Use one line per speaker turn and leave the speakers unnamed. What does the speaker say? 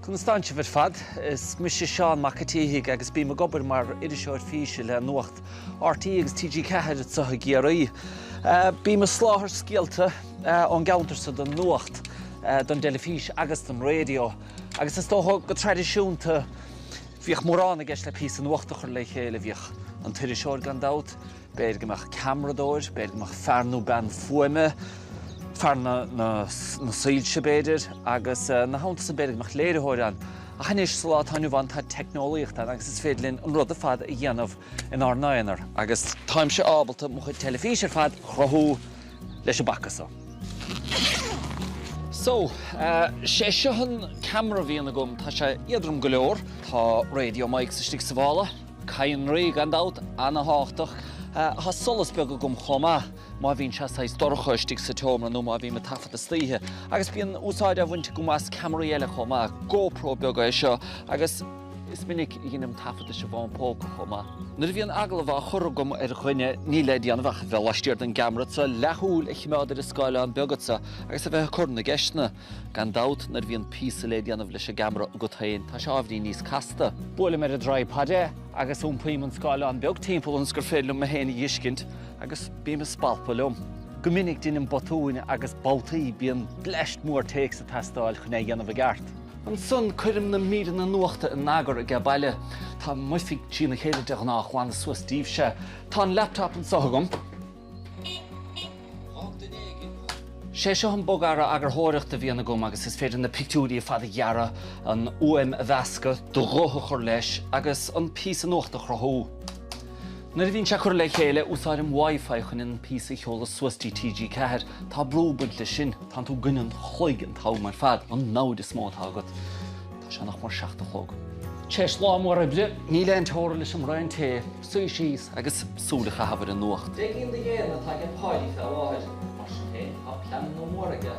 Constantse vir fad is mis Seán Mac tSíthigh agus bí me gobar mar iriseoir físe le Nuacht RTÉ agus TG4 tSíthigh RTÉ. Bí me sláthar scialta an gauntarsa don Nuacht don delefís agus don radio. Agus is tócha go tradiisiúnta bhíoch mórán a gceist le pí an nuachtachar le chéile bhíoch an iriseoir gan dát, beir goach cameradóir, beir goach fearnú ben fuime, fearna na saoilse béidir, agus na hánta sa beir goach léireóir an. A chanéis slá tainú bhain tá technolaíocht agus is féidirlinn an rud a fad a dhéanamh in Arnáinar. Agus táim se ábalta mo chuid telefísir fad chrathú leis a bacasa. So, sé seohan camera bhíonna gom tá sé iadrum go leor, tá radio mic sa stig sa bhála, cain rí gan dát, anna háchtach, ha solas beag go gom chomá, má bhín se sa storcha stig sa teomra nó má bhí me tafad a slíthe, agus bíon úsáid a bhainte gom as camera eile chomá, GoPro beag é seo, agus is minic dhéanam tafad a se bháin póca chomá. Nuair bhíon agla bh chur gom chuine ní le díanamh bheith leistíir den gamratsa, lethúil i chiméidir is Scoil an beagatsa, agus a bheith chur na gceistna gan dát nuair bhíon písa le díanamh leis a gamra go tain, tá se ábhrí níos casta. Bula mar a dráipade, agus úmpaim an Scoil an beag timppla an gur féilm a héna dhiiscint, agus bí me spalpa lom. Go minic dínam botúin agus baltaí bíon bleist mór téic sa testáil chune dhéanamh a gart. An son chuirim na mír na nuachta in nágar a gabaile, tá muifig tína chéile deach nach chuáin suas díobse, tá an laptop an sothagam. Sé seo an bogara agur thóireachta bhíonna gom agus is féidir na pictúrí a fada gheara an UM a bheasca do rotha chur leis agus an pís an nuachta chrathú. Nuair bhín se chur le chéile úsáidim Wi-Fi chun in písa cheola suastí TG4, tá brúbud le sin, tá tú gine an chuigan tá mar fad an náid is mó tágad. Tá se nach mar 7 chlog. Téis lá mór a bli, ní le an tóra leis an roinn té, suí síos agus súlacha hafar an nuacht. Dégin de dhéana tá an páilí fel áid, mar sin hé, a plan nó mór aige.